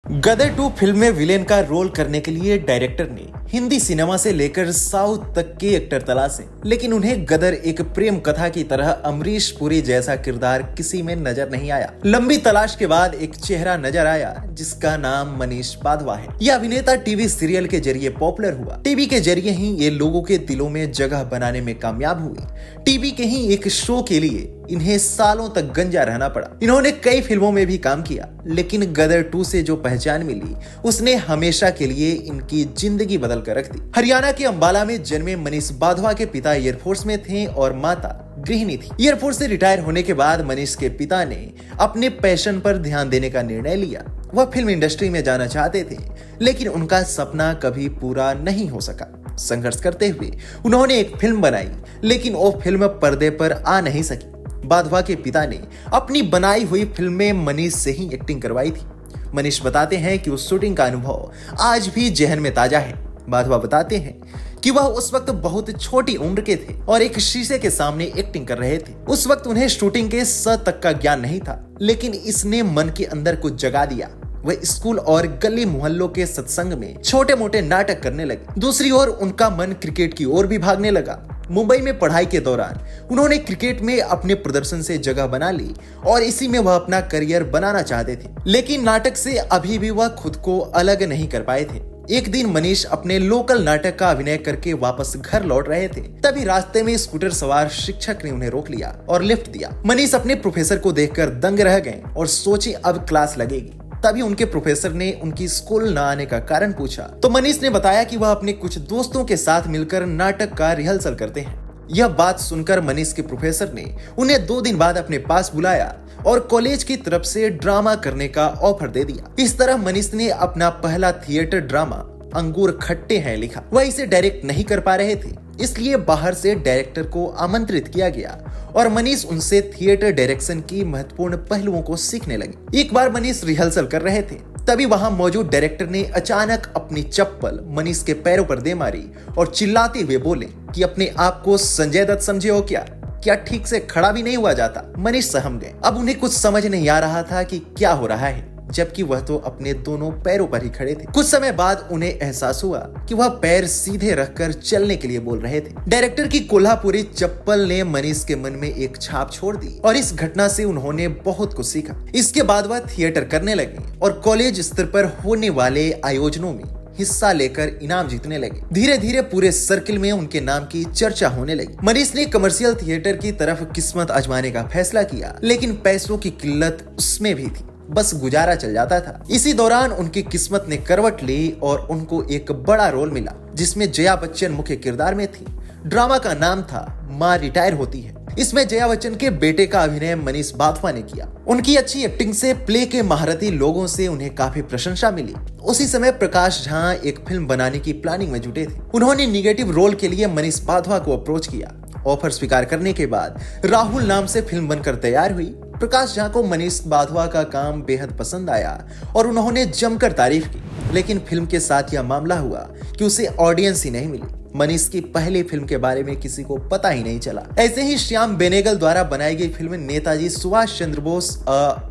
गदर 2 film में villain का role करने के लिए डायरेक्टर ने हिंदी सिनेमा से लेकर साउथ तक के एक्टर तलाशे, लेकिन उन्हें गदर एक प्रेम कथा की तरह अमरीश पुरी जैसा किरदार किसी में नजर नहीं आया। लंबी तलाश के बाद एक चेहरा नजर आया जिसका नाम मनीष बाधवा है। यह अभिनेता टीवी सीरियल के जरिए पॉपुलर हुआ। टीवी के जरिए ही ये लोगों के दिलों में जगह बनाने में कामयाब हुए। टीवी के ही एक शो के लिए इन्हें सालों तक गंजा रहना पड़ा। इन्होंने कई फिल्मों में भी काम किया, लेकिन गदर 2 से जो पहचान मिली उसने हमेशा के लिए इनकी जिंदगी बदल कर रख दी। हरियाणा के अंबाला में जन्मे मनीष बाधवा के पिता एयरफोर्स में थे और माता गृहिणी थी। एयरफोर्स से रिटायर होने के बाद मनीष के पिता ने अपने पैशन पर ध्यान देने का निर्णय लिया। वह फिल्म इंडस्ट्री में जाना चाहते थे, लेकिन उनका सपना कभी पूरा नहीं हो सका। संघर्ष करते हुए उन्होंने एक फिल्म बनाई, लेकिन वो फिल्म पर्दे पर आ नहीं सकी। बाधवा के पिता ने अपनी बनाई हुई फिल्म में मनीष से ही एक्टिंग करवाई थी। मनीष बताते हैं कि उस शूटिंग का अनुभव आज भी जहन में ताजा है। बाधवा बताते हैं कि वह उस वक्त बहुत छोटी उम्र के थे और एक शीशे के सामने एक्टिंग कर रहे थे। उस वक्त उन्हें शूटिंग के स तक का ज्ञान नहीं था, लेकिन इसने मन के अंदर कुछ जगा दिया। वह स्कूल और गली मोहल्लों के सत्संग में छोटे मोटे नाटक करने लगे। दूसरी ओर उनका मन क्रिकेट की ओर भी भागने लगा। मुंबई में पढ़ाई के दौरान उन्होंने क्रिकेट में अपने प्रदर्शन से जगह बना ली और इसी में वह अपना करियर बनाना चाहते थे, लेकिन नाटक से अभी भी वह खुद को अलग नहीं कर पाए थे। एक दिन मनीष अपने लोकल नाटक का अभिनय करके वापस घर लौट रहे थे, तभी रास्ते में स्कूटर सवार शिक्षक ने उन्हें रोक लिया और लिफ्ट दिया। मनीष अपने प्रोफेसर को देखकर दंग रह गए और सोचे अब क्लास लगेगी। तभी उनके प्रोफेसर ने उनकी स्कूल न आने का कारण पूछा, तो मनीष ने बताया कि वह अपने कुछ दोस्तों के साथ मिलकर नाटक का रिहर्सल करते हैं। यह बात सुनकर मनीष के प्रोफेसर ने उन्हें 2 दिन बाद अपने पास बुलाया और कॉलेज की तरफ से ड्रामा करने का ऑफर दे दिया। इस तरह मनीष ने अपना पहला थिएटर ड्रामा अंगूर खट्टे हैं लिखा। वह इसे डायरेक्ट नहीं कर पा रहे थे, इसलिए बाहर से डायरेक्टर को आमंत्रित किया गया और मनीष उनसे थिएटर डायरेक्शन की महत्वपूर्ण पहलुओं को सीखने लगे। एक बार मनीष रिहर्सल कर रहे थे, तभी वहां मौजूद डायरेक्टर ने अचानक अपनी चप्पल मनीष के पैरों पर दे मारी और चिल्लाते हुए बोले कि अपने आप को संजय दत्त समझे हो क्या ठीक से खड़ा भी नहीं हुआ जाता। मनीष सहम गए। अब उन्हें कुछ समझ नहीं आ रहा था कि क्या हो रहा है, जबकि वह तो अपने दोनों पैरों पर ही खड़े थे। कुछ समय बाद उन्हें एहसास हुआ कि वह पैर सीधे रखकर चलने के लिए बोल रहे थे। डायरेक्टर की कोल्हापुरी चप्पल ने मनीष के मन में एक छाप छोड़ दी और इस घटना से उन्होंने बहुत कुछ सीखा। इसके बाद वह थिएटर करने लगे और कॉलेज स्तर पर होने वाले आयोजनों में हिस्सा लेकर इनाम जीतने लगे। धीरे धीरे पूरे सर्किल में उनके नाम की चर्चा होने लगी। मनीष ने कमर्शियल थिएटर की तरफ किस्मत आजमाने का फैसला किया, लेकिन पैसों की किल्लत उसमें भी थी। बस गुजारा चल जाता था। इसी दौरान उनकी किस्मत ने करवट ली और उनको एक बड़ा रोल मिला, जिसमें जया बच्चन मुख्य किरदार में थी। ड्रामा का नाम था माँ रिटायर होती है। इसमें जया बच्चन के बेटे का अभिनय मनीष बाधवा ने किया। उनकी अच्छी एक्टिंग से प्ले के महारथी लोगों से उन्हें काफी प्रशंसा मिली। उसी समय प्रकाश झा एक फिल्म बनाने की प्लानिंग में जुटे थे। उन्होंने निगेटिव रोल के लिए मनीष बाधवा को अप्रोच किया। ऑफर स्वीकार करने के बाद राहुल नाम से फिल्म बनकर तैयार हुई। प्रकाश झा को मनीष बाधवा का काम बेहद पसंद आया और उन्होंने जमकर तारीफ की, लेकिन फिल्म के साथ यह मामला हुआ कि उसे ऑडियंस ही नहीं मिली। मनीष की पहली फिल्म के बारे में किसी को पता ही नहीं चला। ऐसे ही श्याम बेनेगल द्वारा बनाई गई film Netaji Subhash Chandra Bose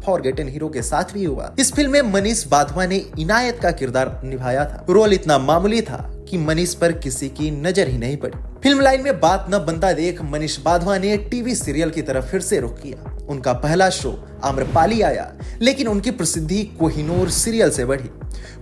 forgotten hero के साथ भी हुआ। इस फिल्म में मनीष बाधवा ने इनायत का किरदार निभाया था। रोल इतना मामूली था कि मनीष पर किसी की नजर ही नहीं पड़ी। फिल्म लाइन में बात न बनता देख मनीष बाधवा ने टीवी सीरियल की तरफ फिर से रुख किया। उनका पहला शो आम्रपाली आया, लेकिन उनकी प्रसिद्धि कोहिनूर सीरियल से बढ़ी।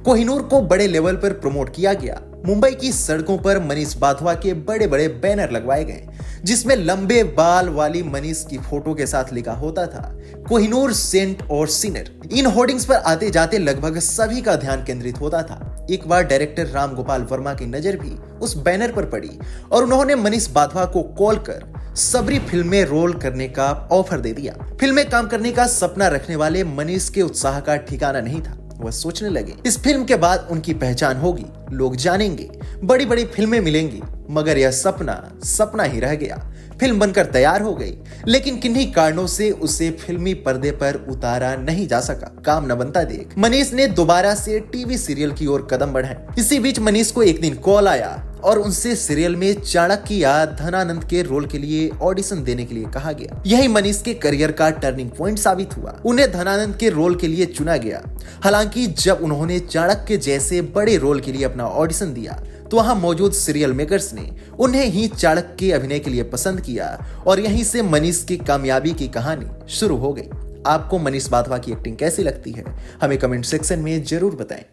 कोहिनूर को बड़े लेवल पर प्रमोट किया गया। मुंबई की सड़कों पर मनीष बाधवा के बड़े बड़े बैनर लगवाए गए, जिसमें लंबे बाल वाली मनीष की फोटो के साथ लिखा होता था कोहिनूर सेंट और सिनर। इन होर्डिंग्स पर आते जाते लगभग सभी का ध्यान केंद्रित होता था। एक बार डायरेक्टर राम गोपाल वर्मा की नजर भी उस बैनर पर पड़ी और उन्होंने मनीष बाधवा को कॉल कर सबरी फिल्म में रोल करने का ऑफर दे दिया। फिल्म में काम करने का सपना रखने वाले मनीष के उत्साह का ठिकाना नहीं था। वह सोचने लगे, इस फिल्म के बाद उनकी पहचान होगी, लोग जानेंगे, बड़ी बड़ी फिल्में मिलेंगी। मगर यह सपना ही रह गया। फिल्म बनकर तैयार हो गई, लेकिन किन्हीं कारणों से उसे फिल्मी पर्दे पर उतारा नहीं जा सका। काम न बनता देख मनीष ने दोबारा से टीवी सीरियल की ओर कदम बढ़ाए। इसी बीच मनीष को एक दिन कॉल आया और उनसे सीरियल में चाणक्य या धनानंद के रोल के लिए ऑडिशन देने के लिए कहा गया। यही मनीष के करियर का टर्निंग पॉइंट साबित हुआ। उन्हें धनानंद के रोल के लिए चुना गया। हालांकि जब उन्होंने चाणक्य जैसे बड़े रोल के लिए अपना ऑडिशन दिया तो वहां मौजूद सीरियल मेकर्स ने उन्हें ही चाणक्य के अभिनय के लिए पसंद किया और यहीं से मनीष की कामयाबी की कहानी शुरू हो गई। आपको मनीष वाधवा की एक्टिंग कैसी लगती है? हमें कमेंट सेक्शन में जरूर बताएं।